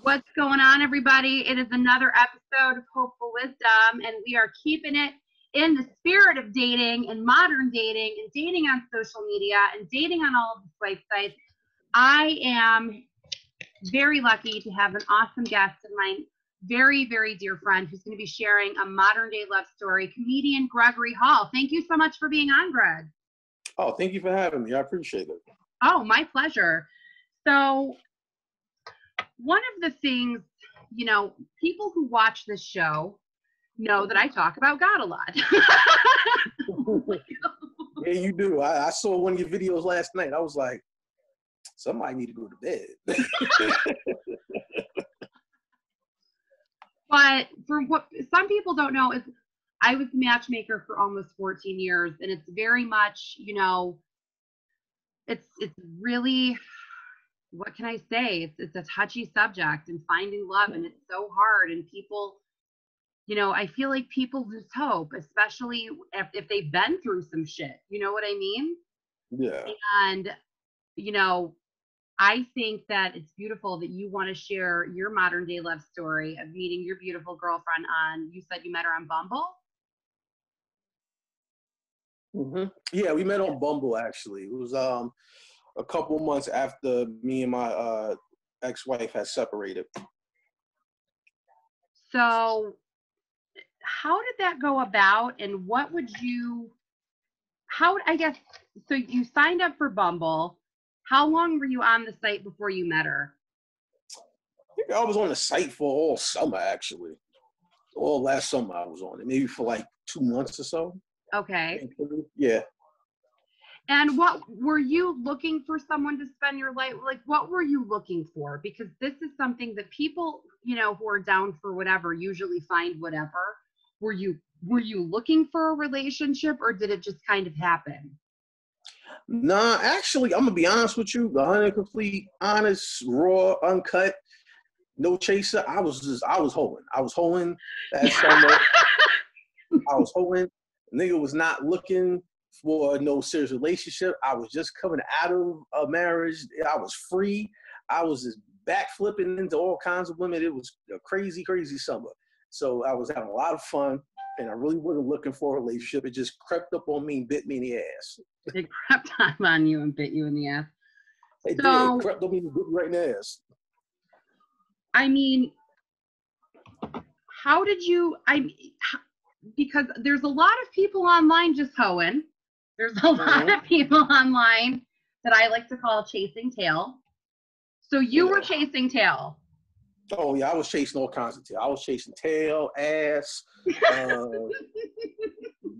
What's going on, everybody? It is another episode of Hopeful Wisdom, and we are keeping it in the spirit of dating and modern dating and dating on social media and dating on all of the swipe sites. I am very lucky to have an awesome guest and my very, very dear friend who's going to be sharing a modern day love story, comedian Gregory Hall. Thank you so much for being on, Greg. Oh, thank you for having me. I appreciate it. Oh, my pleasure. So one of the things, you know, people who watch this show know that I talk about God a lot. Yeah, you do. I saw one of your videos last night. I was like, somebody need to go to bed. But for what some people don't know is I was a matchmaker for almost 14 years, and it's very much, you know, it's really, what can I say? It's a touchy subject, and finding love, and it's so hard, and people, you know, I feel like people lose hope, especially if they've been through some shit. You know what I mean? Yeah. And, you know, I think that it's beautiful that you want to share your modern day love story of meeting your beautiful girlfriend on, you said you met her on Bumble? Mm-hmm. Yeah, we met on Bumble, actually. It was a couple months after me and my ex-wife had separated. So how did that go about, and what would you, I guess, so you signed up for Bumble. How long were you on the site before you met her? I think I was on the site for all summer, actually. All last summer I was on it, maybe for like 2 months or so. Okay. Yeah. And what were you looking for, someone to spend your life? Like, what were you looking for? Because this is something that people, you know, who are down for whatever usually find whatever. Were you looking for a relationship, or did it just kind of happen? Nah, actually, I'm gonna be honest with you. 100% honest, raw, uncut, no chaser. I was hoeing. I was hoeing that summer. I was hoeing. Nigga was not looking for no serious relationship. I was just coming out of a marriage. I was free. I was just backflipping into all kinds of women. It was a crazy, crazy summer. So I was having a lot of fun, and I really wasn't looking for a relationship. It just crept up on me and bit me in the ass. It crept up on you and bit you in the ass. It did. It crept up on me and bit me right in the ass. I mean, how did you, because there's a lot of people online just hoeing. There's a lot of people online that I like to call chasing tail. So you were chasing tail. Oh, yeah, I was chasing all kinds of tail. I was chasing tail, ass,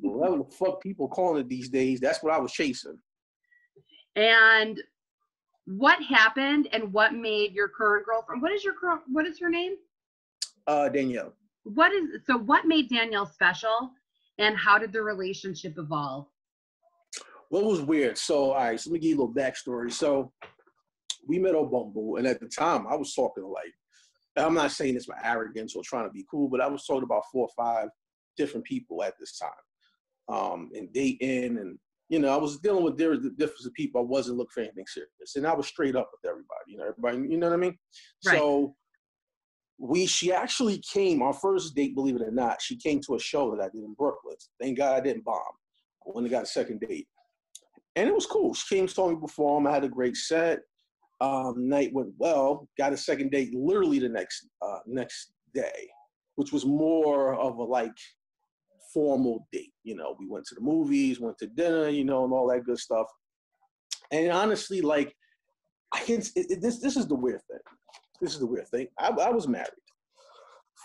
whatever the fuck people calling it these days. That's what I was chasing. And what happened, and what made your current girlfriend, what is her name? Danielle. What made Danielle special, and how did the relationship evolve? Well, it was weird. So, all right, so let me give you a little backstory. So we met on Bumble, and at the time I was talking to, like, I'm not saying this with arrogance or trying to be cool, but I was talking about 4 or 5 different people at this time, and dating, and, you know, I was dealing with different people. I wasn't looking for anything serious, and I was straight up with everybody, you know what I mean? Right. So she actually came, our first date, believe it or not, she came to a show that I did in Brooklyn. Thank God I didn't bomb. I went and got a second date. And it was cool. She came, saw me perform. I had a great set. Night went well. Got a second date literally the next day, which was more of a, like, formal date. You know, we went to the movies, went to dinner, you know, and all that good stuff. And honestly, like, this is the weird thing. This is the weird thing. I was married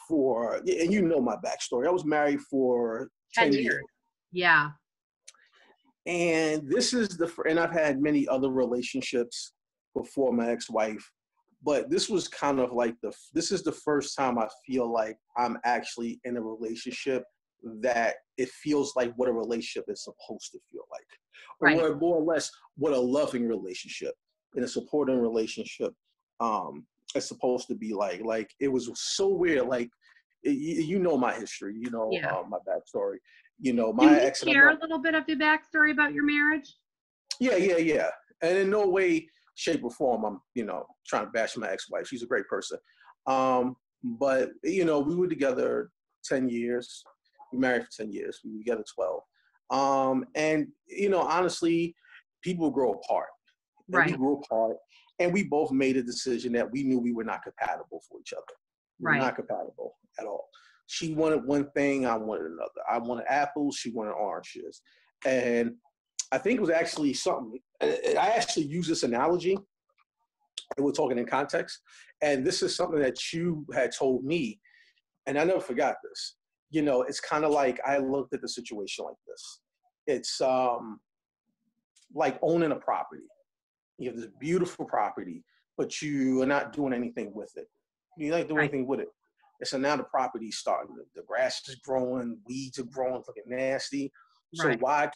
for, and you know my backstory. I was married for 10 years. Yeah. And this is and I've had many other relationships before my ex-wife, but this was kind of like this is the first time I feel like I'm actually in a relationship that it feels like what a relationship is supposed to feel like. Right. Or more or less what a loving relationship and a supporting relationship is supposed to be like. Like, it was so weird. Like, you know my history, you know, my backstory. You know, my ex. Can you share a little bit of the backstory about your marriage? Yeah. And in no way shape or form I'm, trying to bash my ex-wife. She's a great person. But, we were together 10 years. We married for 10 years. We were together 12. And, honestly, people grow apart. And Right. we grew apart. And we both made a decision that we knew we were not compatible for each other. We were not compatible at all. She wanted one thing, I wanted another. I wanted apples, she wanted oranges. And I think it was actually something, I actually use this analogy, and we're talking in context, and this is something that you had told me, and I never forgot this. It's kind of like I looked at the situation like this. It's like owning a property. You have this beautiful property, but you are not doing anything with it. You're not doing anything with it. And so now the property's starting, the grass is growing, weeds are growing, it's looking nasty. So why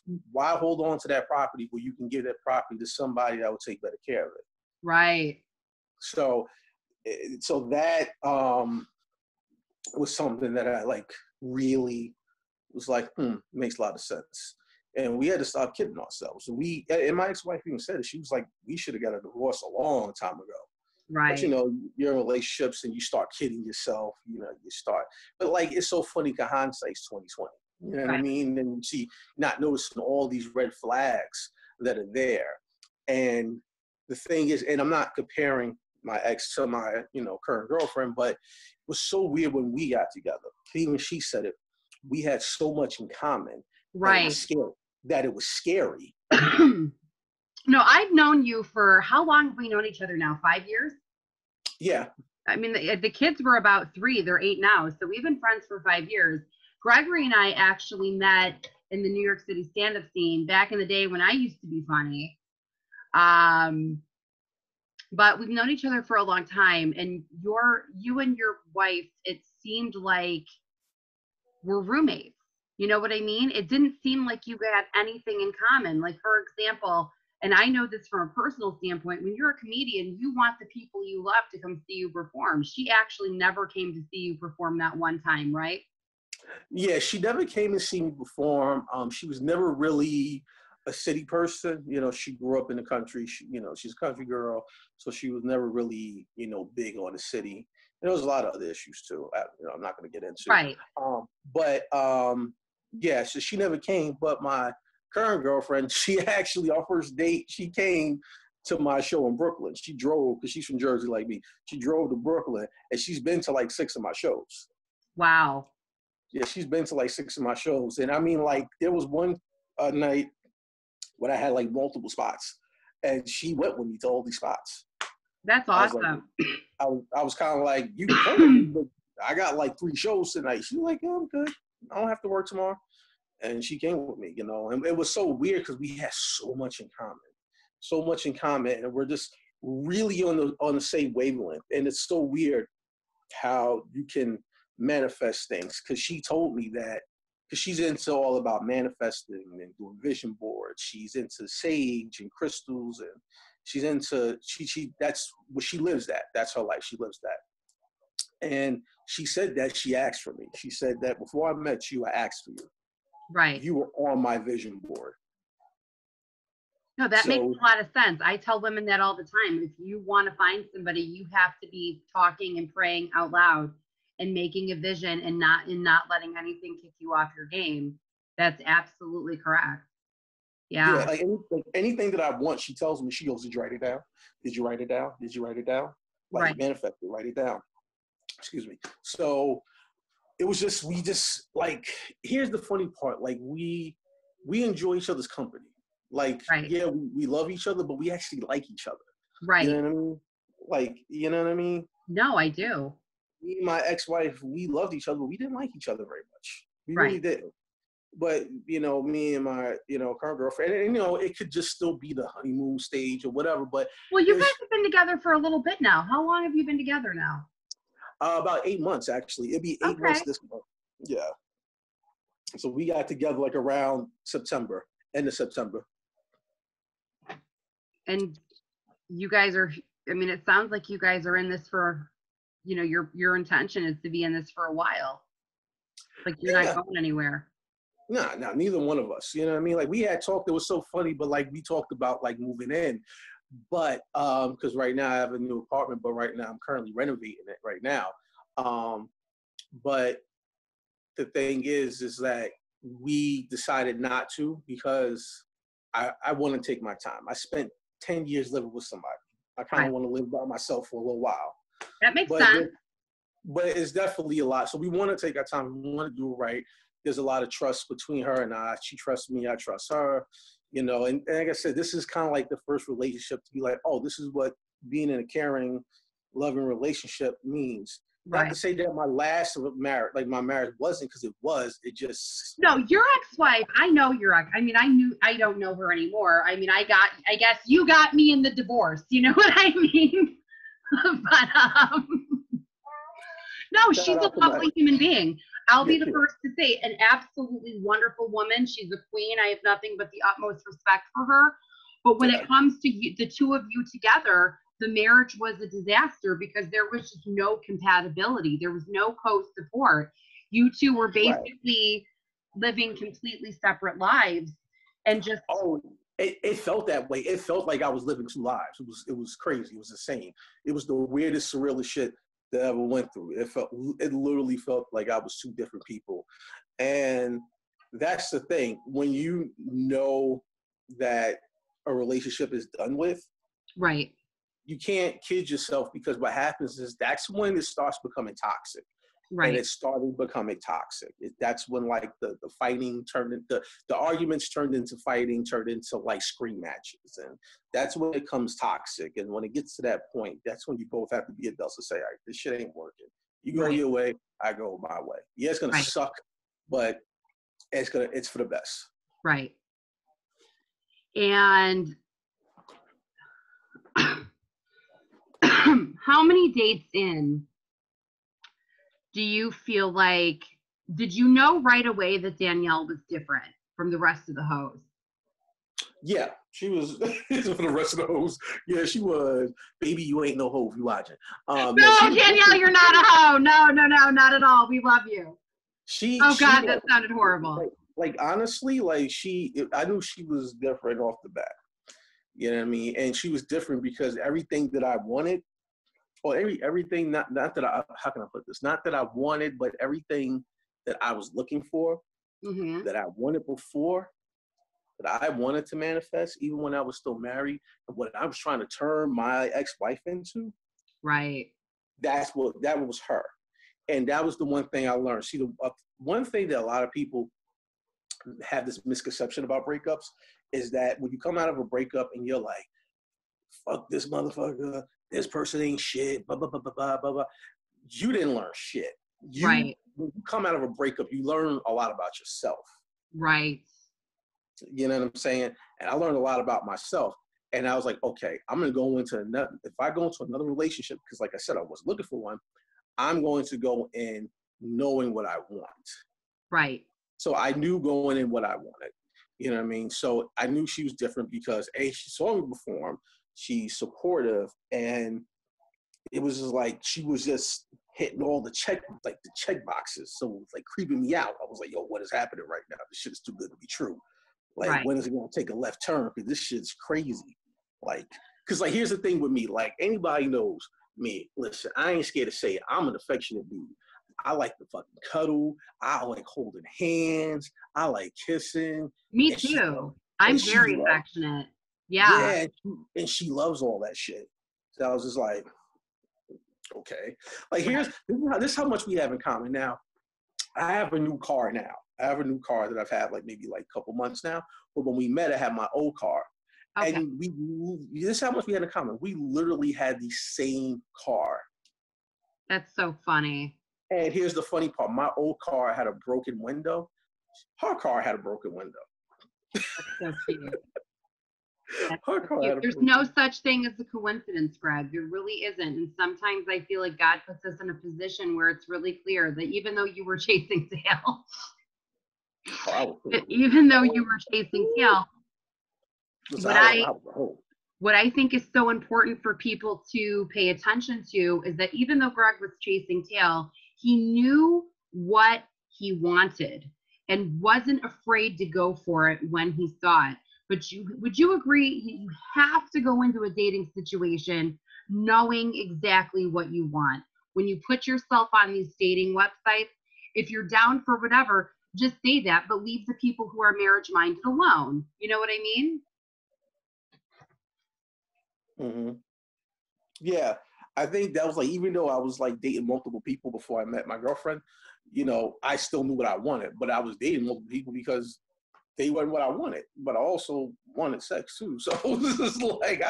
hold on to that property where you can give that property to somebody that will take better care of it? Right. So that was something that I really was makes a lot of sense. And we had to stop kidding ourselves. And my ex-wife even said it. She was like, we should have got a divorce a long time ago. Right. But you're in relationships and you start kidding yourself, but it's so funny because hindsight's 20/20. You know what I mean? And you see, not noticing all these red flags that are there. And the thing is, and I'm not comparing my ex to my, current girlfriend, but it was so weird when we got together. Even she said it. We had so much in common. Right. That it was scary. No, I've known you for, how long have we known each other now? 5 years? Yeah. I mean, the kids were about 3. They're 8 now. So we've been friends for 5 years. Gregory and I actually met in the New York City stand-up scene back in the day when I used to be funny. But we've known each other for a long time. And you and your wife, it seemed like we're roommates. You know what I mean? It didn't seem like you had anything in common. Like, for example, and I know this from a personal standpoint, when you're a comedian, you want the people you love to come see you perform. She actually never came to see you perform that one time, right? Yeah, she never came to see me perform. She was never really a city person. She grew up in the country. She's a country girl, so she was never really, big on the city. And there was a lot of other issues too. I'm not going to get into. Right. Yeah, so she never came. But my current girlfriend, she actually, our first date, she came to my show in Brooklyn. She drove, because she's from Jersey like me. She drove to Brooklyn, and she's been to 6 of my shows. Wow. Yeah, she's been to 6 of my shows. And I mean, there was one night when I had multiple spots, and she went with me to all these spots. That's awesome. I was kind of like, you can come, but I got 3 shows tonight. She's like, yeah, I'm good. I don't have to work tomorrow. And she came with me, and it was so weird because we had so much in common, and we're just really on the same wavelength. And it's so weird how you can manifest things, because she told me that, because she's into all about manifesting and doing vision boards. She's into sage and crystals, and she's into, that's what she lives that. That's her life. She lives that. And she said that she asked for me. She said that before I met you, I asked for you. Right. You were on my vision board. No, that makes a lot of sense. I tell women that all the time. If you want to find somebody, you have to be talking and praying out loud and making a vision, and not letting anything kick you off your game. That's absolutely correct. Yeah. Anything that I want, she tells me, she goes, did you write it down? Did you write it down? Did you write it down? Manifest it, write it down. Excuse me. So it was just, here's the funny part. We enjoy each other's company. Yeah, we love each other, but we actually like each other. Right. You know what I mean? You know what I mean? No, I do. Me and my ex-wife, we loved each other, but we didn't like each other very much. We really didn't. But, me and my, current girlfriend, and, it could just still be the honeymoon stage or whatever. But well, you guys have been together for a little bit now. How long have you been together now? About 8 months, actually. It'd be 8 months this month. Yeah. So we got together around September, end of September. And you guys are, it sounds like you guys are in this for, your intention is to be in this for a while. You're not going anywhere. No, neither one of us. You know what I mean? We had talked, it was so funny, but we talked about moving in. But because right now I have a new apartment, but right now I'm currently renovating it right now. But the thing is that we decided not to because I want to take my time. I spent 10 years living with somebody. I kind of Right. want to live by myself for a little while. That makes But sense. but it's definitely a lot. So we want to take our time. We want to do it right. There's a lot of trust between her and I. She trusts me. I trust her. You know, and like I said, this is kind of like the first relationship to be like, oh, this is what being in a caring, loving relationship means. Not to Right. say that my last marriage, like my marriage wasn't, because it was. It just No, your ex-wife, I know your ex. I mean, I don't know her anymore. I mean, I guess you got me in the divorce. You know what I mean? But no, shout she's a out to my lovely human being. I'll be yeah, the first to say, an absolutely wonderful woman. She's a queen. I have nothing but the utmost respect for her. But when yeah. it comes to you, the two of you together, the marriage was a disaster because there was just no compatibility. There was no co-support. You two were Right. basically living completely separate lives, and just Oh, it felt that way. It felt like I was living two lives. It was crazy. It was insane. It was the weirdest, surrealist shit that I ever went through. It literally felt like I was two different people. And that's the thing. When you know that a relationship is done with, right, you can't kid yourself, because what happens is that's when it starts becoming toxic. And right, it started becoming toxic. That's when like the fighting turned into, the arguments turned into fighting, turned into like scream matches. And that's when it comes toxic. And when it gets to that point, that's when you both have to be adults and say, all right, this shit ain't working. You go right, your way, I go my way. Yeah, it's gonna right, suck, but it's for the best. right. And how many dates in do you feel like, did you know right away that Danielle was different from the rest of the hoes? Yeah, she was for the rest of the hoes. Yeah, she was. Baby, you ain't no hoe if you watching. No, she No, was Danielle, different. you're not a hoe. No, no, no, not at all. We love you. Oh She God, that sounded horrible. like honestly, like I knew she was different off the bat. You know what I mean? And she was different because everything that I wanted, or everything, not that I, how can I put this? Not that I wanted, but everything that I was looking for, Mm-hmm. that I wanted before, that I wanted to manifest, even when I was still married, and what I was trying to turn my ex-wife into, Right. that was her. And that was the one thing I learned. See, the one thing that a lot of people have this misconception about breakups is that when you come out of a breakup and you're like, fuck this motherfucker, this person ain't shit, blah, blah, blah, blah, blah, blah, blah. You didn't learn shit. Right. When you come out of a breakup, you learn a lot about yourself. Right. You know what I'm saying? And I learned a lot about myself. And I was like, okay, I'm going to go into another, if I go into another relationship, because like I said, I was looking for one, I'm going to go in knowing what I want. Right. So I knew going in what I wanted. You know what I mean? So I knew she was different because A, she saw me perform, she's supportive, and it was just like she was just hitting all the check boxes. So it was like creeping me out. I was like, yo, what is happening right now? This shit is too good to be true. Like, Right. when is it gonna take a left turn? Because this shit's crazy. Like, because like here's the thing with me, like anybody knows me. Listen, I ain't scared to say it. I'm an affectionate dude. I like to fucking cuddle. I like holding hands. I like kissing. Me And she too. and I'm she very loves, affectionate. Yeah. yeah, and she loves all that shit. So I was just like, okay. Like Right. this is how much we have in common. Now, I have a new car now. I have a new car that I've had like maybe like a couple months now. But when we met, I had my old car. Okay. And this is how much we had in common. We literally had the same car. That's so funny. And here's the funny part. My old car had a broken window. Her car had a broken window. That's so cute. That's Her so car cute. had a There's broken no window. such thing as a coincidence, Greg. There really isn't. And sometimes I feel like God puts us in a position where it's really clear that even though you were chasing tail, Oh, I was crazy. even though you were chasing tail, Listen, what I was a hoe. what I think is so important for people to pay attention to is that even though Greg was chasing tail, he knew what he wanted and wasn't afraid to go for it when he saw it. But would you agree you have to go into a dating situation knowing exactly what you want? When you put yourself on these dating websites, if you're down for whatever, just say that, but leave the people who are marriage minded alone. You know what I mean? Mm-hmm. Yeah, I think that was like, even though I was like dating multiple people before I met my girlfriend, you know, I still knew what I wanted, but I was dating multiple people because they weren't what I wanted, but I also wanted sex too. So this is like,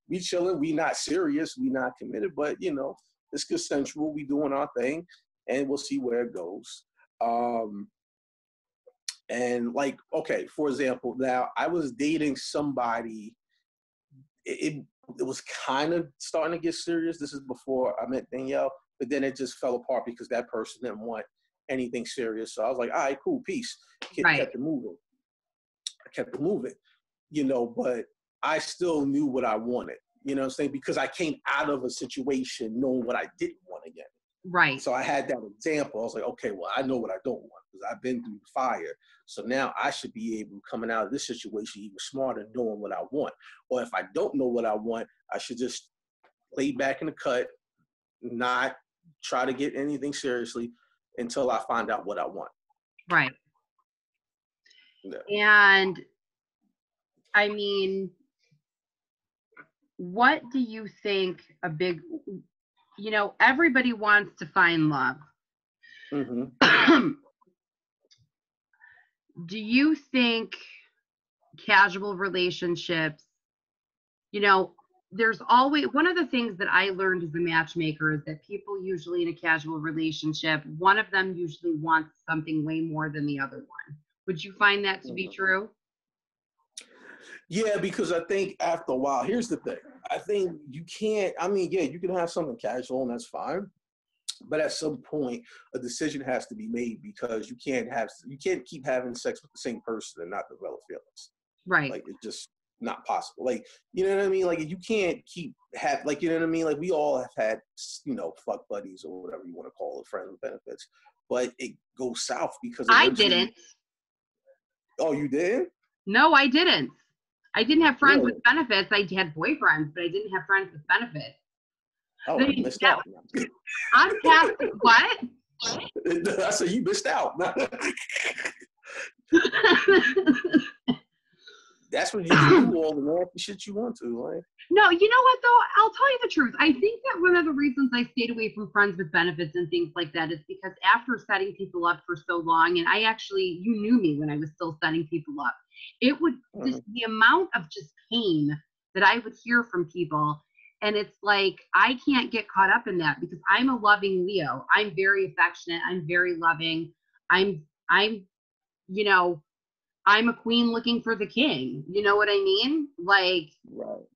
we chilling, we not serious, we not committed, but you know, it's consensual. We doing our thing, and we'll see where it goes. And like, okay, for example, now I was dating somebody. It was kind of starting to get serious. This is before I met Danielle, but then it just fell apart because that person didn't want anything serious. So I was like, all right, cool, peace. Kept it moving. I kept it moving, you know, but I still knew what I wanted, you know what I'm saying? Because I came out of a situation knowing what I didn't want again. Right. So I had that example. I was like, okay, well, I know what I don't want because I've been through the fire. So now I should be able, coming out of this situation, even smarter, knowing what I want. Or if I don't know what I want, I should just lay back in the cut, not try to get anything seriously until I find out what I want. Right. Yeah. And I mean, what do you think you know, everybody wants to find love. Mm-hmm. Do you think casual relationships, you know, there's always one of the things that I learned as a matchmaker is that people usually in a casual relationship, one of them usually wants something way more than the other one. Would you find that to be true? Yeah, because I think after a while, here's the thing. I think you can't, I mean, yeah, you can have something casual and that's fine. But at some point, a decision has to be made because you can't keep having sex with the same person and not develop feelings. Right. Like it's just not possible. Like, you know what I mean? Like you can't like, you know what I mean? Like we all have had, you know, fuck buddies or whatever you want to call it, friends with benefits. But it goes south because I eventually. didn't. Oh, you did? No, I didn't. I didn't have friends Really? with benefits. I had boyfriends, but I didn't have friends with benefits. Oh, you missed out. I'm past what? I said you missed out. That's when you can do all the nasty shit you want to, like. No, you know what though? I'll tell you the truth. I think that one of the reasons I stayed away from friends with benefits and things like that is because after setting people up for so long, and you knew me when I was still setting people up, it would just the amount of just pain that I would hear from people. And it's like, I can't get caught up in that because I'm a loving Leo. I'm very affectionate. I'm very loving. I'm, you know, I'm a queen looking for the king. You know what I mean? Like, right.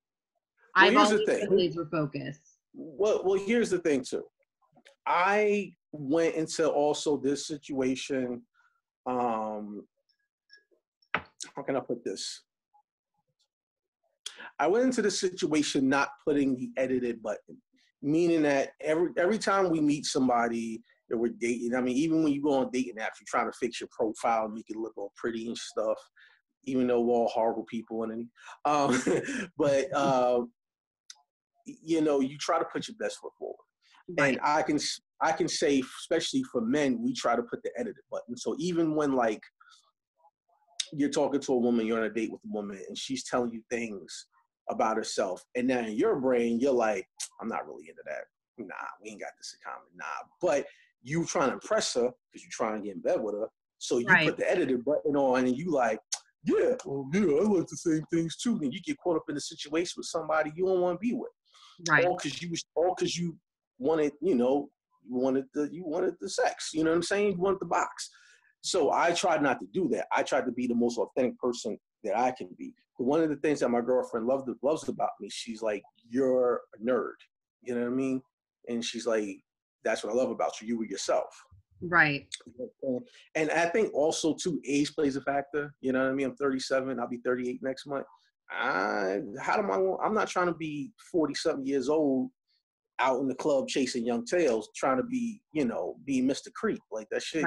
I've always been laser focused. Well, here's the thing too. I went into also this situation. How can I put this? I went into this situation not putting the edited button, meaning that every time we meet somebody that we're dating, I mean, even when you go on dating apps, you're trying to fix your profile, make it look all pretty and stuff, even though we're all horrible people. But you know, you try to put your best foot forward. Right. And I can say, especially for men, we try to put the edited button. So even when like you're talking to a woman, you're on a date with a woman, and she's telling you things about herself, and now in your brain, you're like, I'm not really into that. Nah, we ain't got this in common. Nah, but you trying to impress her because you're trying to get in bed with her. So you put the edited button on, and you like, yeah, well, yeah, I like the same things too. Then you get caught up in a situation with somebody you don't want to be with. Right. All because you wanted, you know, you wanted the sex. You know what I'm saying? You wanted the box. So I tried not to do that. I tried to be the most authentic person that I can be. But one of the things that my girlfriend loves about me, she's like, you're a nerd. You know what I mean? And she's like, that's what I love about you. You were yourself. Right. And I think also too, age plays a factor. You know what I mean? I'm 37. I'll be 38 next month. I'm not trying to be 40-something years old out in the club chasing young tails, trying to be, you know, be Mr. Creep. Like that shit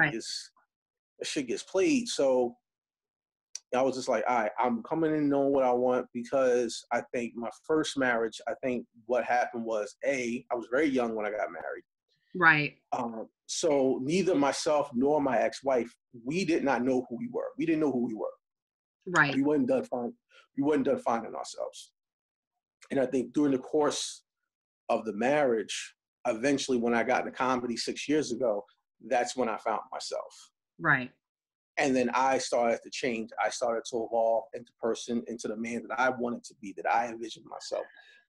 gets played. So I was just like, all right, I'm coming in knowing what I want, because I think my first marriage, I think what happened was, I was very young when I got married. Right. So neither myself nor my ex-wife, we did not know who we were. We didn't know who we were. Right. We weren't done finding ourselves. And I think during the course of the marriage, eventually when I got into comedy 6 years ago, that's when I found myself. Right. And then I started to change. I started to evolve into the man that I wanted to be, that I envisioned myself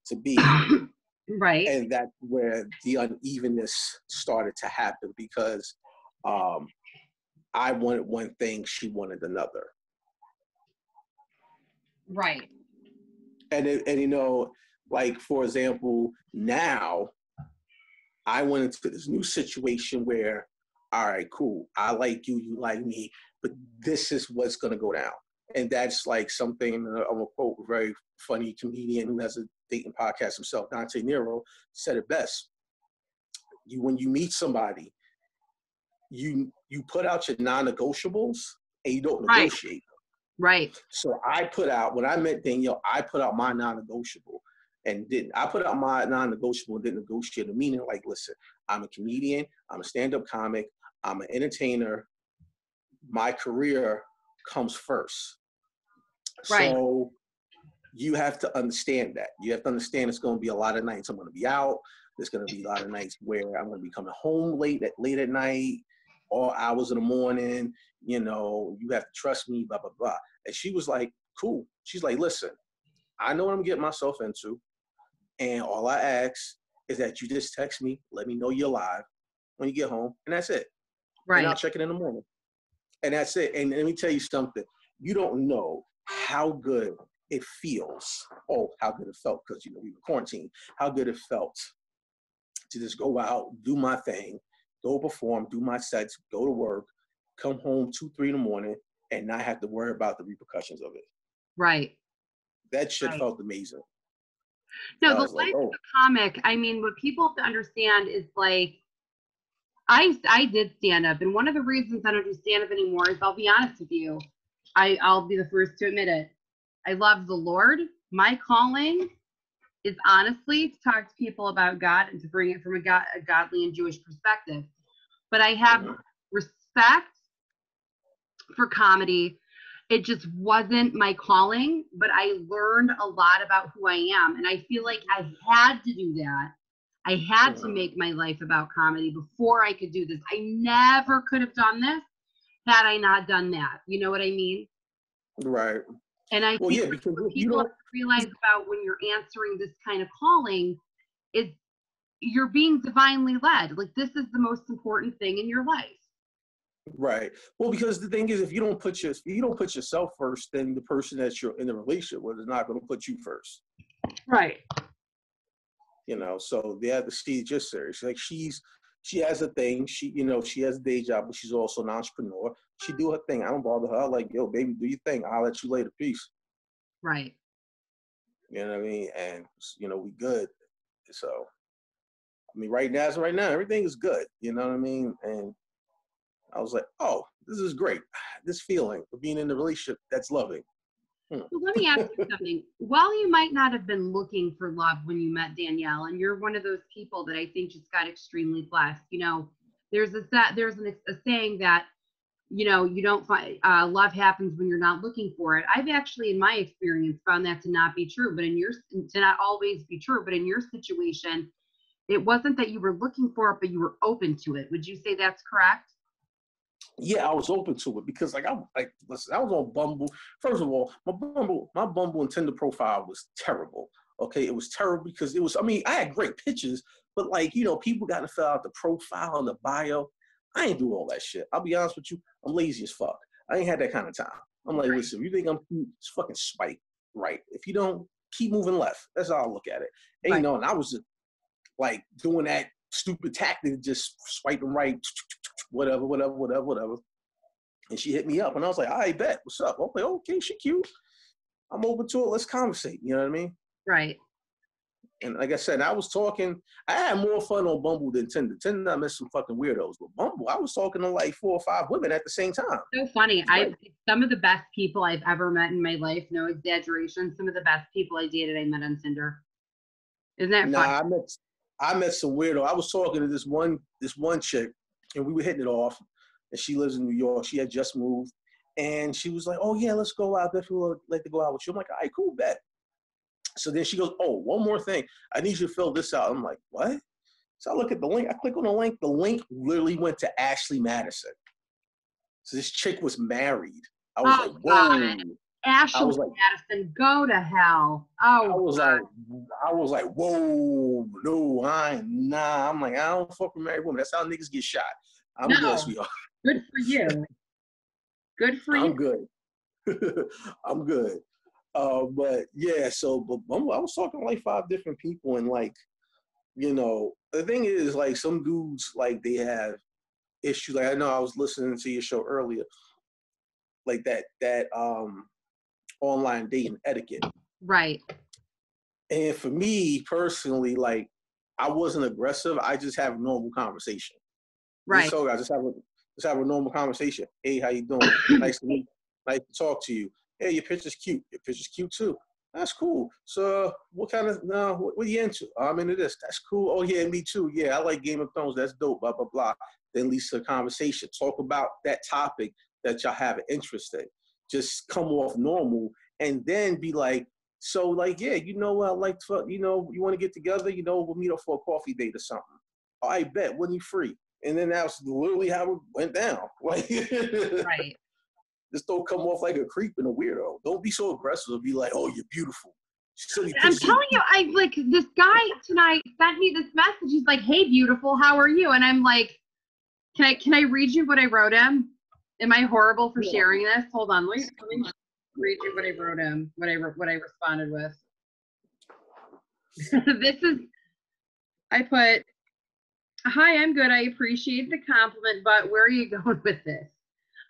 to be. Right. And that's where the unevenness started to happen, because I wanted one thing, she wanted another. Right. And you know, like, for example, now I went into this new situation where, all right, cool, I like you, you like me, but this is what's going to go down. And that's like something, I'm going to quote a very funny comedian who has a dating podcast himself, Dante Nero, said it best. When you meet somebody, you put out your non-negotiables and you don't negotiate. Right. So when I met Danielle, I put out my non-negotiable and didn't negotiate. The meaning, like, listen, I'm a comedian, I'm a stand-up comic, I'm an entertainer. My career comes first. Right. So you have to understand that. You have to understand it's going to be a lot of nights I'm going to be out. There's going to be a lot of nights where I'm going to be coming home late at night, all hours of the morning. You know, you have to trust me, blah, blah, blah. And she was like, cool. She's like, listen, I know what I'm getting myself into. And all I ask is that you just text me, let me know you're alive when you get home. And that's it. Right. And I'll check it in the morning. And that's it. And let me tell you something. You don't know how good it feels. Oh, how good it felt, because, you know, we were quarantined. How good it felt to just go out, do my thing, go perform, do my sets, go to work, come home 2, 3 in the morning, and not have to worry about the repercussions of it. Right. That shit felt amazing. No, the life of a comic, I mean, what people have to understand is, like, I did stand up, and one of the reasons I don't do stand up anymore is, I'll be honest with you, I'll be the first to admit it. I love the Lord. My calling is honestly to talk to people about God and to bring it from a godly and Jewish perspective. But I have respect for comedy. It just wasn't my calling, but I learned a lot about who I am. And I feel like I had to do that. I had to make my life about comedy before I could do this. I never could have done this had I not done that. You know what I mean? Right. And I think because what people have to realize about when you're answering this kind of calling is you're being divinely led. Like, this is the most important thing in your life. Right. Well, because the thing is, if you don't put yourself first, then the person that you're in a relationship with is not going to put you first. Right. You know, so they have to see it just serious. Like, she has a thing. She has a day job, but she's also an entrepreneur. She do her thing. I don't bother her. I'm like, yo, baby, do your thing. I'll let you later. Peace. Right. You know what I mean? And, you know, we good. So, I mean, right now, everything is good. You know what I mean? And I was like, oh, this is great. This feeling of being in a relationship, that's loving. Well, let me ask you something. While you might not have been looking for love when you met Danielle, and you're one of those people that I think just got extremely blessed, you know, there's a saying that, you know, you don't find love happens when you're not looking for it. I've actually, in my experience, found that to not be true, to not always be true. But in your situation, it wasn't that you were looking for it, but you were open to it. Would you say that's correct? Yeah, I was open to it because, listen, I was on Bumble. First of all, my Bumble and Tinder profile was terrible. Okay, it was terrible because I had great pictures, but, like, you know, people got to fill out the profile and the bio. I ain't do all that shit. I'll be honest with you, I'm lazy as fuck. I ain't had that kind of time. I'm like, listen, if you think I'm cute, it's fucking swipe right. If you don't, keep moving left. That's how I look at it. And, you know, and I was just, like, doing that stupid tactic, just swiping right, whatever. And she hit me up, and I was like, I bet. What's up? Okay, she cute. I'm open to it. Let's conversate. You know what I mean? Right. And like I said, I had more fun on Bumble than Tinder. Tinder, I met some fucking weirdos. But Bumble, I was talking to like 4 or 5 women at the same time. So funny. Some of the best people I've ever met in my life, no exaggeration, some of the best people I dated, I met on Tinder. Isn't that funny? I met some weirdo. I was talking to this one chick, and we were hitting it off. And she lives in New York. She had just moved. And she was like, oh, yeah, let's go out. Definitely would like to go out with you. I'm like, all right, cool, bet. So then she goes, oh, one more thing. I need you to fill this out. I'm like, what? So I look at the link. I click on the link. The link literally went to Ashley Madison. So this chick was married. I was like, whoa. God. Ashley Madison, go to hell. Oh, I was like, whoa, no, nah. I'm like, I don't fuck with married women. That's how niggas get shot. I'm good, sweetheart. Good for you. Good for you. I'm good. I'm good. But yeah, but I was talking to like 5 different people, and like, you know, the thing is, like, some dudes, like, they have issues. Like, I know I was listening to your show earlier, like that online dating etiquette. Right. And for me personally, like, I wasn't aggressive. I just have a normal conversation. Right. So I just have a normal conversation. Hey, how you doing? Nice to meet you. Nice to talk to you. Hey, your picture's cute. Your picture's cute too. That's cool. So what kind of, what are you into? I'm into this. That's cool. Oh yeah, me too. Yeah, I like Game of Thrones. That's dope, blah, blah, blah. Then leads to a conversation. Talk about that topic that y'all have an interest in. Just come off normal and then be like, so like, yeah, you know what, I like to, you know, you want to get together, you know, we'll meet up for a coffee date or something. Oh, I bet, when you free? And then that was literally how it went down. Like, right. Just don't come off like a creep and a weirdo. Don't be so aggressive. Be like, oh, you're beautiful. I'm telling you, I like this guy tonight sent me this message. He's like, hey, beautiful, how are you? And I'm like, can I read you what I wrote him? Am I horrible for sharing this? Hold on, let me read you what I wrote him, what I responded with. I put, hi, I'm good. I appreciate the compliment, but where are you going with this?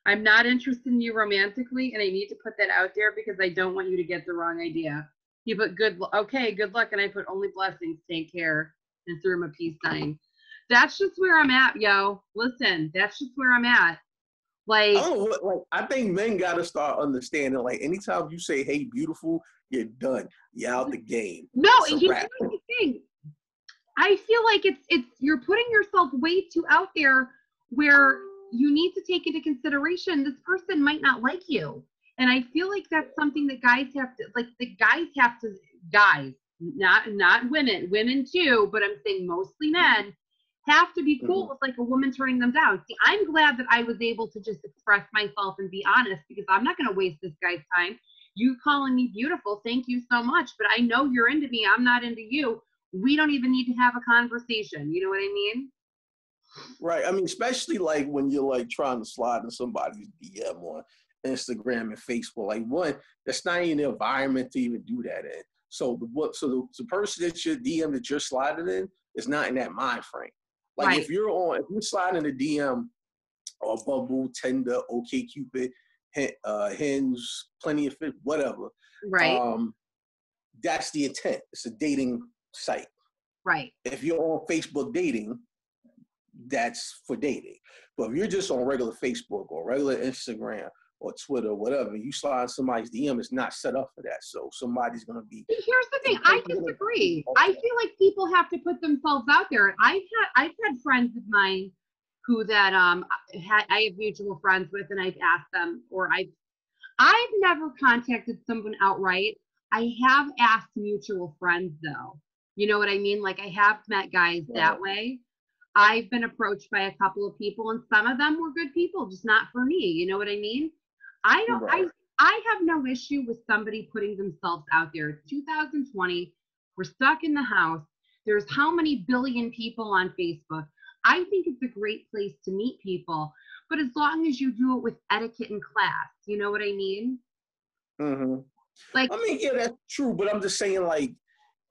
I'm not interested in you romantically, and I need to put that out there because I don't want you to get the wrong idea. He put good luck, and I put only blessings, take care, and threw him a peace sign. That's just where I'm at, yo. Listen, that's just where I'm at. Like, I don't know what, like, I think men gotta start understanding, like, anytime you say, hey, beautiful, you're done. You're out the game. No, and here's the thing. I feel like it's you're putting yourself way too out there where you need to take into consideration this person might not like you. And I feel like that's something that guys have to, not women too, but I'm saying mostly men, have to be cool with like a woman turning them down. See, I'm glad that I was able to just express myself and be honest, because I'm not going to waste this guy's time. You calling me beautiful, thank you so much, but I know you're into me, I'm not into you. We don't even need to have a conversation. You know what I mean? Right. I mean, especially like when you're like trying to slide in somebody's DM on Instagram and Facebook. Like, one, that's not even the environment to even do that in. So the person that your DM that you're sliding in is not in that mind frame. Like, right. if you're sliding a DM or Bumble, Tinder, OkCupid, Hinge, Plenty of Fish, whatever. Right. That's the intent. It's a dating site. Right. If you're on Facebook dating, that's for dating. But if you're just on regular Facebook or regular Instagram or Twitter, whatever, you slide somebody's DM, it's not set up for that. So somebody's going to be. Here's the thing. I disagree. I feel like people have to put themselves out there. I've had friends of mine who that I have mutual friends with, and I've asked them, or I've never contacted someone outright. I have asked mutual friends though. You know what I mean? Like, I have met guys that way. I've been approached by a couple of people, and some of them were good people, just not for me. You know what I mean? I have no issue with somebody putting themselves out there. It's 2020. We're stuck in the house. There's how many billion people on Facebook? I think it's a great place to meet people, but as long as you do it with etiquette and class, you know what I mean? Mm-hmm. Like, I mean, yeah, that's true, but I'm just saying, like,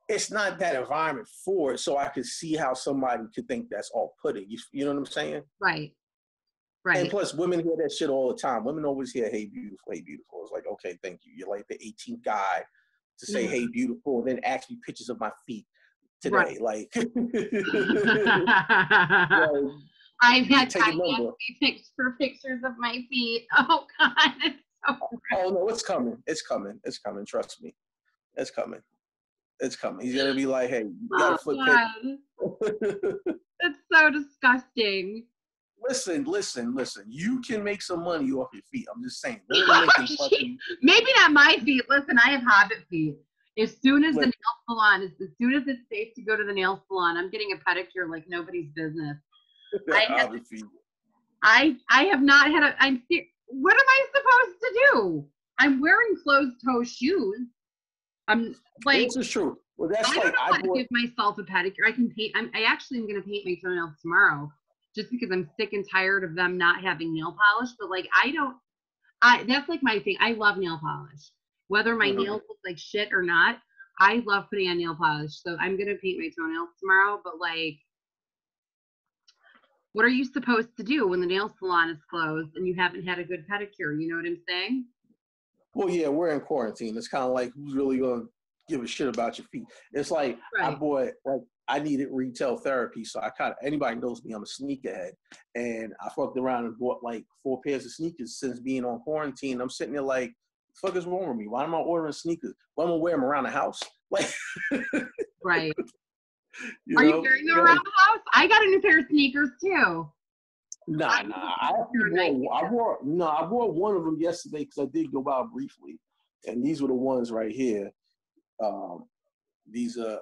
it's not that environment for it, so I could see how somebody could think that's off-putting. You know what I'm saying? Right. Right. And plus, women hear that shit all the time. Women always hear, hey, beautiful, hey, beautiful. It's like, okay, thank you. You're like the 18th guy to say, hey, beautiful, and then ask me pictures of my feet. today. Right. Like, I've had take a time number. for pictures of my feet. Oh God, it's so Oh no, it's coming. It's coming. It's coming. Trust me, it's coming. It's coming. He's gonna be like, "Hey, you got a foot pic." It's so disgusting. Listen. You can make some money off your feet. I'm just saying. Women are making fucking. Maybe not my feet. Listen, I have hobbit feet. As soon as the nail salon as soon as it's safe to go to the nail salon, I'm getting a pedicure like nobody's business. Hobbit feet. I have not had a. What am I supposed to do? I'm wearing closed-toe shoes. I'm like. This is true. Well, that's I don't like know how to give myself a pedicure. I can paint. I actually am going to paint my toenails tomorrow, just because I'm sick and tired of them not having nail polish. But like, that's like my thing. I love nail polish, whether my nails look like shit or not. I love putting on nail polish. So I'm going to paint my toenails tomorrow. But like, what are you supposed to do when the nail salon is closed and you haven't had a good pedicure? You know what I'm saying? Well, yeah, we're in quarantine. It's kind of like, who's really going to give a shit about your feet? It's like, Right. I needed retail therapy. So anybody knows me, I'm a sneakerhead. And I fucked around and bought like 4 pairs of sneakers since being on quarantine. I'm sitting there like, the fuck is wrong with me? Why am I ordering sneakers? Why am I wearing them around the house? Like, right. You Are you wearing them around the house? I got a new pair of sneakers too. Nah. I wore one of them yesterday because I did go out briefly, and these were the ones right here. These are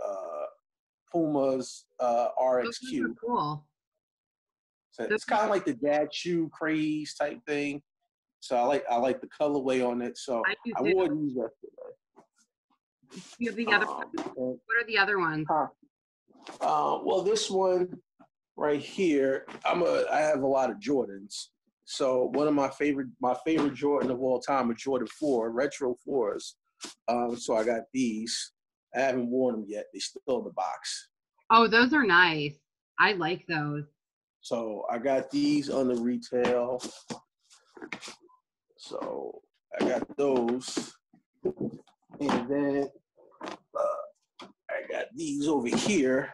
Puma's RXQ. Those are cool. So it's kind of like the dad shoe craze type thing. So I like the colorway on it. So I wore these yesterday. You have the other ones? What are the other ones? Well, this one right here, I have a lot of Jordans. So one of my favorite Jordan of all time are Jordan 4 retro 4s. So I got these. I haven't worn them yet. They're still in the box. Oh, those are nice. I like those. So I got these on the retail. So I got those. And then I got these over here.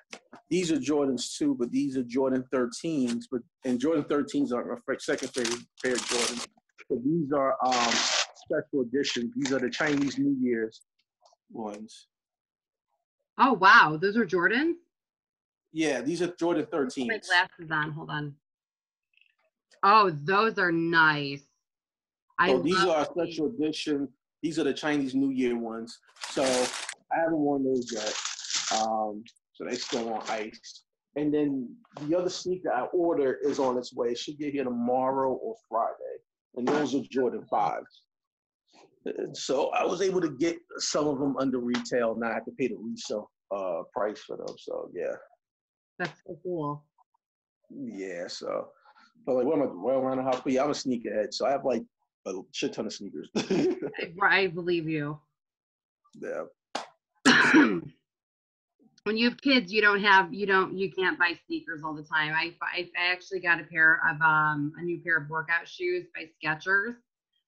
These are Jordans too, but these are Jordan 13s. And Jordan 13s are my second favorite pair of Jordans. So these are special editions. These are the Chinese New Year's ones. Oh wow, those are Jordans? Yeah, these are Jordan 13s. My glasses on. Hold on. Oh, those are nice. So these are special edition. These are the Chinese New Year ones. So I haven't worn those yet. So they still on ice. And then the other sneaker I ordered is on its way. It should get here tomorrow or Friday. And those are Jordan 5s. So I was able to get some of them under retail. Now I have to pay the resale price for them. So yeah. That's so cool. Yeah. So, but like, what am I doing around the house? But yeah, I'm a sneakerhead. So I have like a shit ton of sneakers. I believe you. Yeah. When you have kids, you can't buy sneakers all the time. I actually got a new pair of workout shoes by Skechers.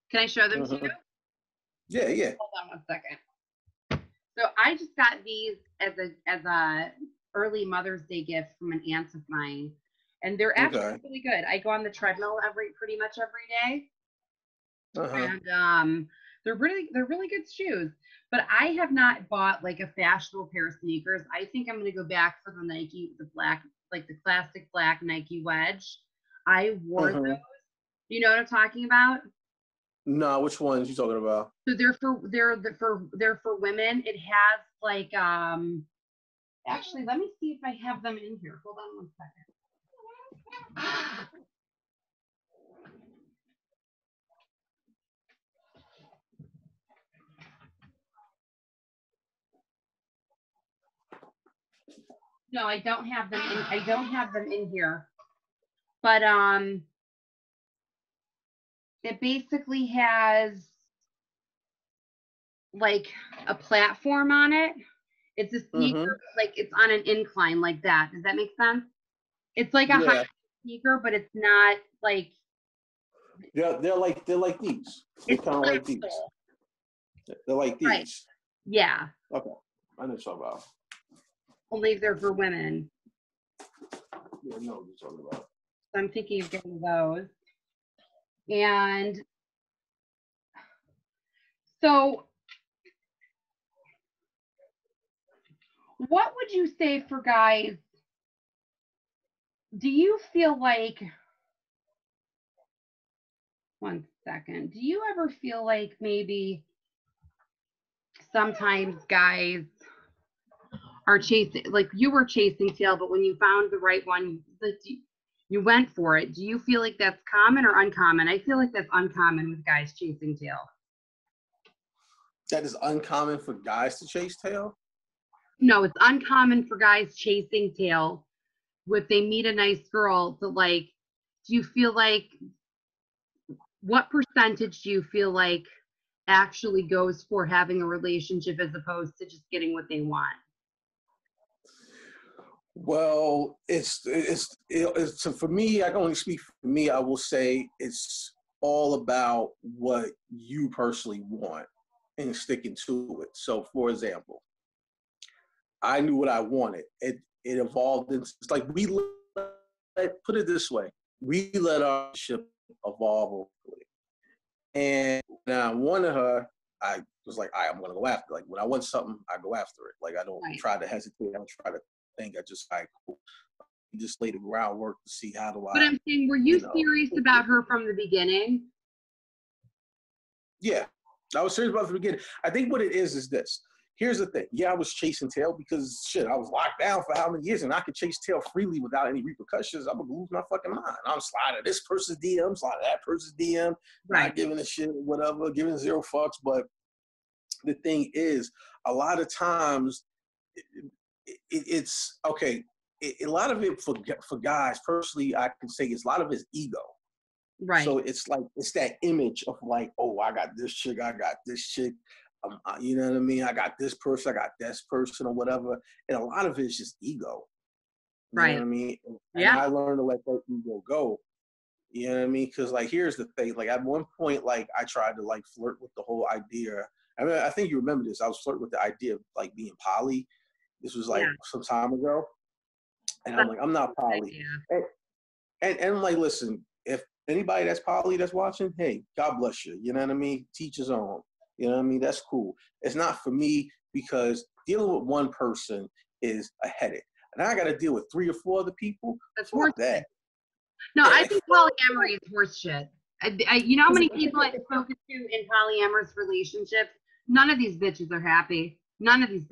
Can I show them to you? Yeah. Hold on one second. So I just got these as a early Mother's Day gift from an aunt of mine, and they're actually really good. I go on the treadmill pretty much every day, and they're really good shoes. But I have not bought like a fashionable pair of sneakers. I think I'm going to go back for the Nike, the black, like the classic black Nike Wedge. I wore those. Do you know what I'm talking about? No, which ones you talking about? So they're for women. It has like actually, let me see if I have them in here. Hold on one second. No, I don't have them in here. But it basically has like a platform on it. It's a sneaker, like it's on an incline like that. Does that make sense? It's like a high sneaker, but it's not like. Yeah, they're like these. They're kind of like these. They're like these. Right. Yeah. Okay, I know what you're talking about. only they're for women. Yeah, I know what you're talking about. So I'm thinking of getting those. And so what would you say for guys? Do you feel like, one second, do you ever feel like maybe sometimes guys are chasing, like you were chasing tail, but when you found the right one, you went for it. Do you feel like that's common or uncommon? I feel like that's uncommon with guys chasing tail. That is uncommon for guys to chase tail? No, it's uncommon for guys chasing tail. If they meet a nice girl, to like, do you feel like, what percentage do you feel like actually goes for having a relationship as opposed to just getting what they want? Well, it's for me, I can only speak for me. I will say it's all about what you personally want and sticking to it. So, for example, I knew what I wanted. It evolved into, it's like put it this way, we let our relationship evolve over it. And when I wanted her, I was like, I'm gonna go after it. Like when I want something, I go after it. Like I don't try to hesitate. I don't try to think. I just cool. Just lay the groundwork to see how do I. But I'm saying, were you serious about her from the beginning? Yeah, I was serious about it from the beginning. I think what it is this. Here's the thing. Yeah, I was chasing tail because shit, I was locked down for how many years, and I could chase tail freely without any repercussions. I'm gonna lose my fucking mind. I'm sliding this person's DM, sliding that person's DM, not giving a shit, whatever, giving zero fucks. But the thing is, a lot of times, it's okay. A lot of it for guys, personally, I can say a lot of it's ego. Right. So it's like, it's that image of like, oh, I got this chick, I got this chick. You know what I mean? I got this person, I got this person, or whatever. And a lot of it is just ego. You know what I mean? And I learned to let that ego go. You know what I mean? Because like, here's the thing. Like at one point, like I tried to like flirt with the whole idea. I mean, I think you remember this. I was flirting with the idea of like being poly. This was like some time ago. And I'm like, I'm not poly. And I'm like, listen, if anybody that's poly that's watching, hey, God bless you. You know what I mean? Teach his own. You know what I mean? That's cool. It's not for me because dealing with one person is a headache. And I got to deal with 3 or 4 other people. That's worth that. No, I think polyamory is horse shit. You know how many people I've spoken to in polyamorous relationships? None of these bitches are happy. None of them.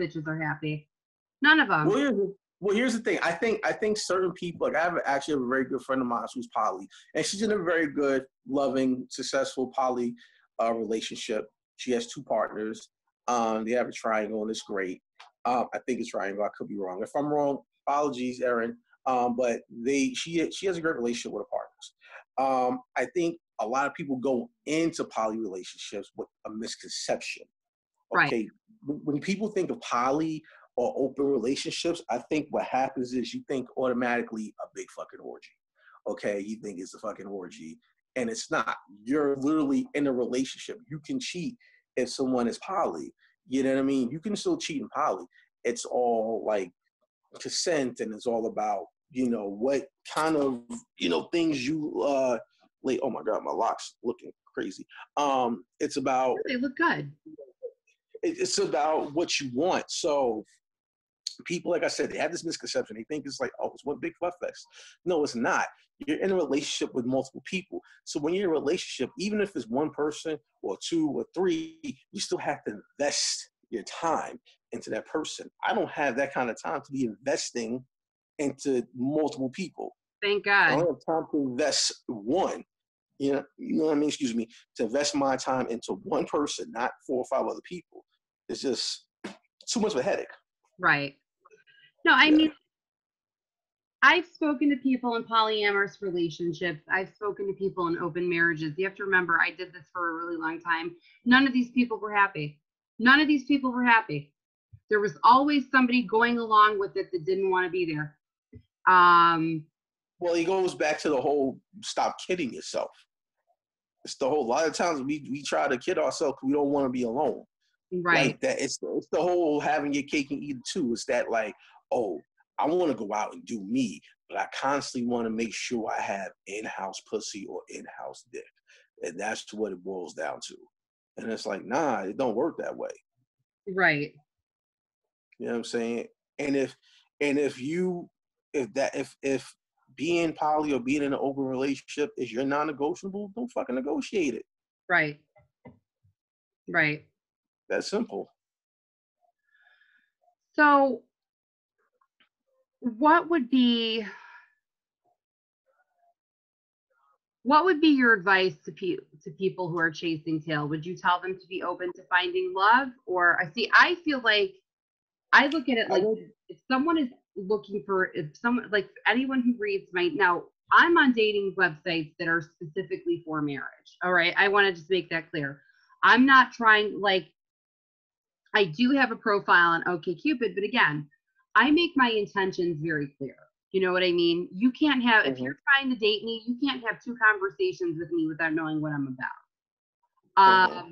None of them. Well, here's the thing. I think certain people, like I actually have a very good friend of mine who's poly, and she's in a very good, loving, successful poly relationship. She has 2 partners. They have a triangle, and it's great. I think it's triangle. I could be wrong. If I'm wrong, apologies, Erin. But she has a great relationship with her partners. I think a lot of people go into poly relationships with a misconception. Okay, when people think of poly or open relationships, I think what happens is you think automatically a big fucking orgy. Okay, you think it's a fucking orgy, and it's not. You're literally in a relationship. You can cheat if someone is poly. You know what I mean? You can still cheat in poly. It's all like consent, and it's all about, you know, what kind of, you know, things you like. Oh my God, my locks looking crazy. It's about, they look good. It's about what you want. So people, like I said, they have this misconception. They think it's like, oh, it's one big fuck fest. No, it's not. You're in a relationship with multiple people. So when you're in a relationship, even if it's one person or 2 or 3, you still have to invest your time into that person. I don't have that kind of time to be investing into multiple people. Thank God. I don't have time to invest one. You know what I mean? Excuse me. To invest my time into one person, not 4 or 5 other people. It's just too much of a headache. Right. No, I mean, I've spoken to people in polyamorous relationships. I've spoken to people in open marriages. You have to remember, I did this for a really long time. None of these people were happy. There was always somebody going along with it that didn't want to be there. Well, it goes back to the whole stop kidding yourself. It's the whole, a lot of times we try to kid ourselves because we don't want to be alone. Right. Like that. It's the whole having your cake and eat it too. It's that like, oh, I want to go out and do me, but I constantly want to make sure I have in-house pussy or in-house dick. And that's what it boils down to. And it's like, nah, it don't work that way. Right. You know what I'm saying? And if being poly or being in an open relationship is your non-negotiable, don't fucking negotiate it. Right. Right. That's simple. So what would be your advice to people who are chasing tail? Would you tell them to be open to finding love? Or I feel like I look at it like if someone is looking for, if someone, like anyone who reads now, I'm on dating websites that are specifically for marriage. All right. I want to just make that clear. I'm not trying, like, I do have a profile on OkCupid, but again, I make my intentions very clear. You know what I mean? You can't have, if you're trying to date me, you can't have 2 conversations with me without knowing what I'm about.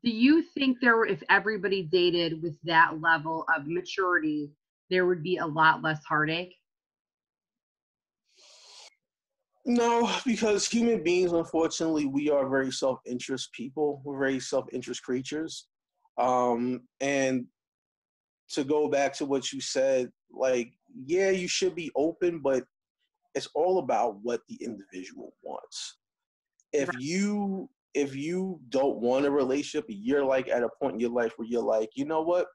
Do you think if everybody dated with that level of maturity, there would be a lot less heartache? No, because human beings, unfortunately, we are very self-interest people. We're very self-interest creatures. And to go back to what you said, like, yeah, you should be open, but it's all about what the individual wants. If you don't want a relationship, you're like at a point in your life where you're like, you know what?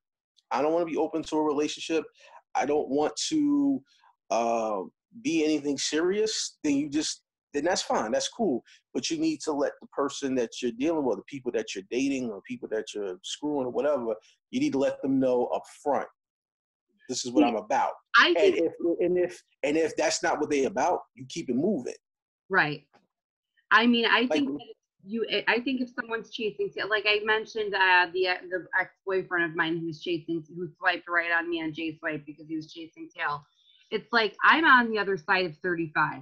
I don't want to be open to a relationship. I don't want to be anything serious. Then that's fine. That's cool. But you need to let the person that you're dealing with, the people that you're dating or people that you're screwing or whatever, you need to let them know up front, this is what I'm about. If that's not what they're about, you keep it moving. Right. I mean, I think if someone's chasing, like I mentioned, the ex-boyfriend of mine who swiped right on me on J Swipe because he was chasing tail. It's like, I'm on the other side of 35.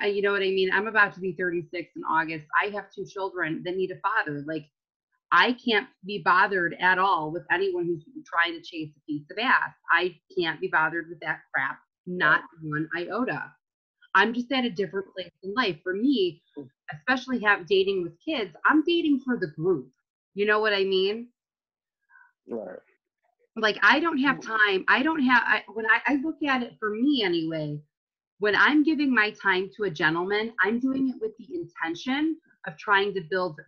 You know what I mean? I'm about to be 36 in August. I have 2 children that need a father. Like, I can't be bothered at all with anyone who's trying to chase a piece of ass. I can't be bothered with that crap. Not one iota. I'm just at a different place in life. For me, especially dating with kids, I'm dating for the group. You know what I mean? Right. Like, I don't have time. When I look at it, for me anyway, when I'm giving my time to a gentleman, I'm doing it with the intention of trying to build,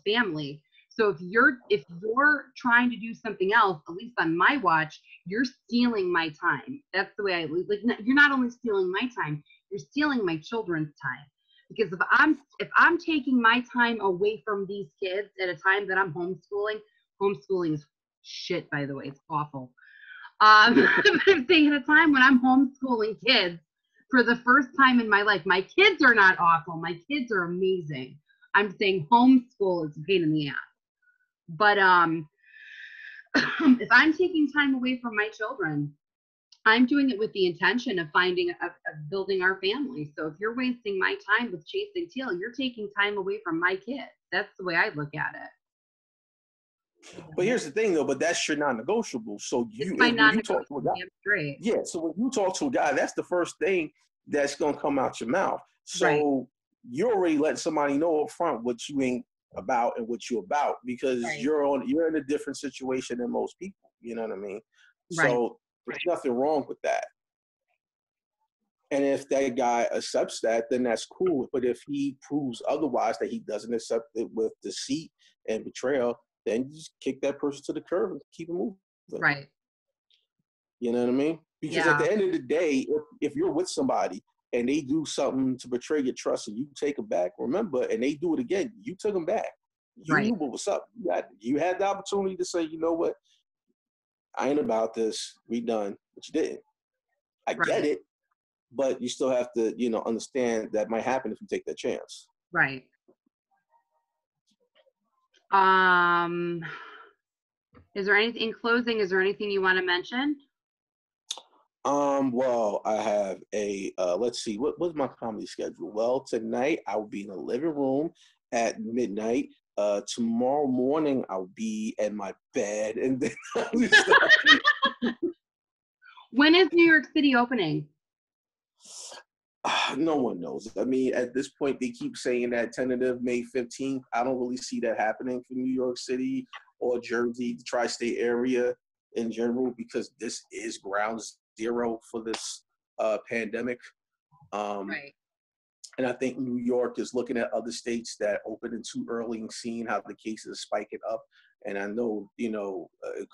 family. So if you're trying to do something else, at least on my watch, you're stealing my time. That's the way you're not only stealing my time, you're stealing my children's time. Because if I'm taking my time away from these kids at a time that I'm homeschooling is shit, by the way, it's awful. But I'm saying at a time when I'm homeschooling kids for the first time in my life, my kids are not awful. My kids are amazing. I'm saying homeschool is a pain in the ass. But if I'm taking time away from my children, I'm doing it with the intention of building our family. So if you're wasting my time with chasing tail, you're taking time away from my kids. That's the way I look at it. But here's the thing, though. But that's your non-negotiable. So when you talk to a guy, yeah. So when you talk to a guy, that's the first thing that's gonna come out your mouth. So you're already letting somebody know up front what you ain't about and what you're about, because you're in a different situation than most people. You know what I mean? So there's nothing wrong with that. And if that guy accepts that, then that's cool. But if he proves otherwise, that he doesn't accept it with deceit and betrayal, then you just kick that person to the curb and keep it moving. Right. You know what I mean? Because at the end of the day, if you're with somebody and they do something to betray your trust and you take them back, remember, and they do it again, you took them back. You knew what was up. You had the opportunity to say, you know what? I ain't about this. We done. But you didn't. I get it. But you still have to, understand that might happen if you take that chance. Right. Is there anything in closing? Is there anything you want to mention? Well, I have let's see, what's my comedy schedule? Well, tonight I will be in the living room at midnight. Tomorrow morning I'll be in my bed, and then When is New York City opening? No one knows. I mean, at this point, they keep saying that tentative May 15th. I don't really see that happening for New York City or Jersey, the tri-state area in general, because this is ground zero for this pandemic. Right. And I think New York is looking at other states that opened too early and seeing how the cases are spiking up. And I know,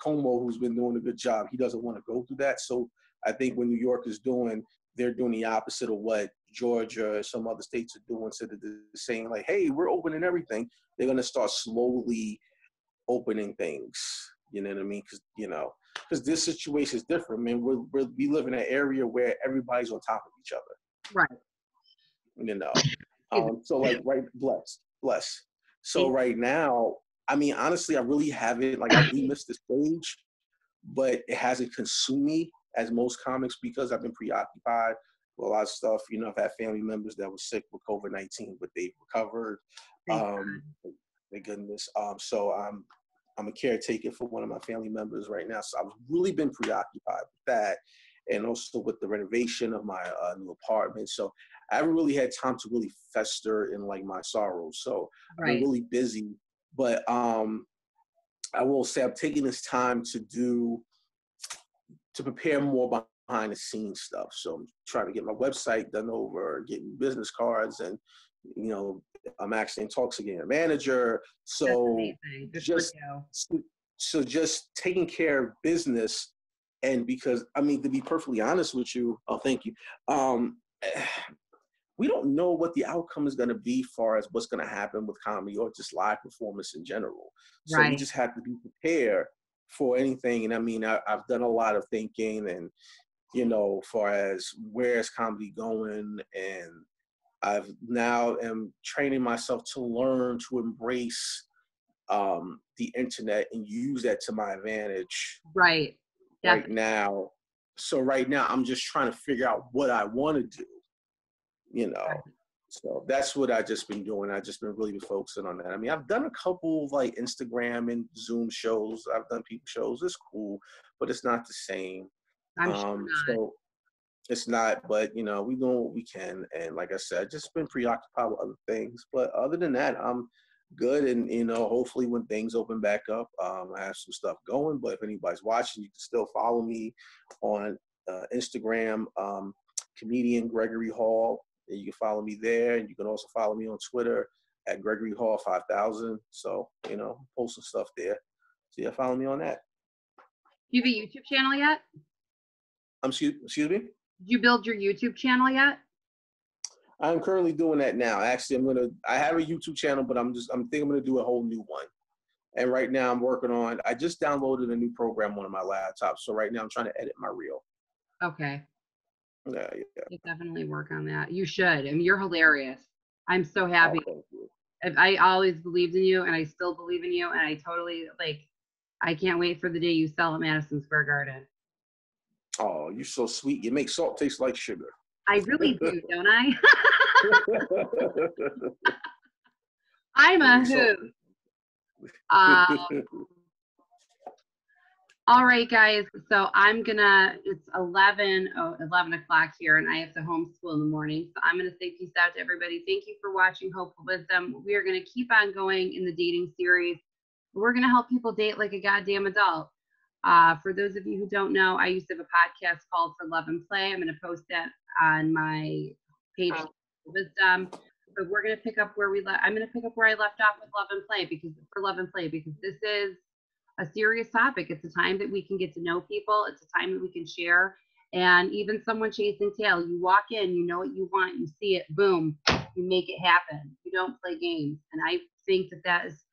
Como, who's been doing a good job, he doesn't want to go through that. So I think what New York is doing, they're doing the opposite of what Georgia and some other states are doing. So they're saying like, hey, we're opening everything. They're going to start slowly opening things. You know what I mean? Because this situation is different. I mean, we live in an area where everybody's on top of each other. Right. So like, right, bless. So right now, I mean, honestly, I really haven't, like, I really missed the stage, but it hasn't consumed me as most comics because I've been preoccupied with a lot of stuff. I've had family members that were sick with COVID-19, but they've recovered. Thank goodness. So I'm a caretaker for one of my family members right now. So I've really been preoccupied with that, and also with the renovation of my new apartment. So I haven't really had time to really fester in like my sorrows. So I've been really busy, but I will say I'm taking this time to prepare more behind the scenes stuff. So I'm trying to get my website done over, getting business cards, and I'm actually in talks to getting a manager. So just taking care of business. And because, I mean, to be perfectly honest with you, thank you. We don't know what the outcome is going to be far as what's going to happen with comedy or just live performance in general. So we just have to be prepared for anything. And I mean, I've done a lot of thinking and, far as where's comedy going. And I've now am training myself to learn to embrace the internet and use that to my advantage. Right. Right now. So right now I'm just trying to figure out what I want to do, So that's what I've just been doing. I've just been really focusing on that. I mean, I've done a couple of like Instagram and Zoom shows. I've done people shows. It's cool, but it's not the same. I'm sure not. So it's not, but we doing what we can. And like I said, I've just been preoccupied with other things. But other than that, I'm good. And hopefully when things open back up, I have some stuff going. But if anybody's watching, you can still follow me on Instagram, Comedian Gregory Hall. And you can follow me there, and you can also follow me on Twitter at Gregory Hall 5000. So posting stuff there. So yeah, follow me on that. Do you have a YouTube channel yet? Excuse me? Did you build your YouTube channel yet? I'm currently doing that now. Actually, I have a YouTube channel, but I'm thinking I'm gonna do a whole new one. And right now I'm working on, I just downloaded a new program on my laptop. So right now I'm trying to edit my reel. Okay. Yeah. You definitely work on that. You should. I mean, you're hilarious. I'm so happy. Oh, thank you. I always believed in you, and I still believe in you. And I totally I can't wait for the day you sell at Madison Square Garden. Oh, you're so sweet. You make salt taste like sugar. I really do, don't I? I'm a hoot. All right, guys. So it's 11 o'clock here, and I have to homeschool in the morning. So I'm going to say peace out to everybody. Thank you for watching Hopeful Wisdom. We are going to keep on going in the dating series. We're going to help people date like a goddamn adult. For those of you who don't know, I used to have a podcast called For Love and Play. I'm going to post that on my page, Wisdom. But we're going to pick up where I'm going to pick up where I left off with Love and Play because this is a serious topic. It's a time that we can get to know people. It's a time that we can share. And even someone chasing tail, you walk in, you know what you want, you see it, boom, you make it happen. You don't play games. And I think that is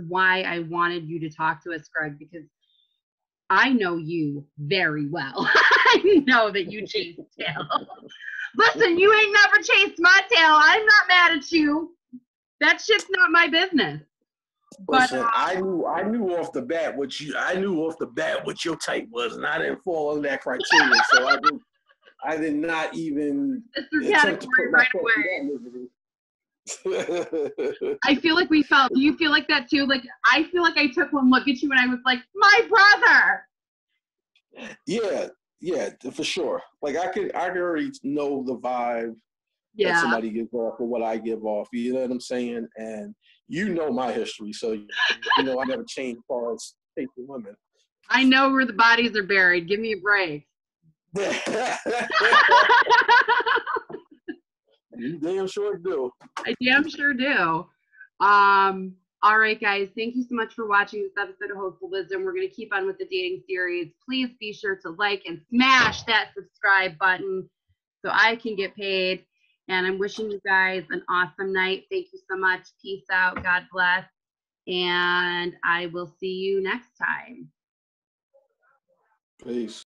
why I wanted you to talk to us, Greg, because I know you very well. I know that you chase tail. Listen, you ain't never chased my tail. I'm not mad at you. That shit's not my business. Listen, I knew off the bat what your type was, and I didn't fall under that criteria. So I did not even attempt to put right away. I feel like we felt, do you feel like that too? Like, I feel like I took one look at you and I was like, my brother. Yeah, for sure. Like I could already know the vibe that Yeah. somebody gives off or what I give off. You know what I'm saying? And you know my history, so you know I never changed as far as faithful women. I know where the bodies are buried. Give me a break. You damn sure do. I damn sure do. All right, guys. Thank you so much for watching this episode of Hopeful Wisdom. We're going to keep on with the dating series. Please be sure to like and smash that subscribe button so I can get paid. And I'm wishing you guys an awesome night. Thank you so much. Peace out. God bless. And I will see you next time. Peace.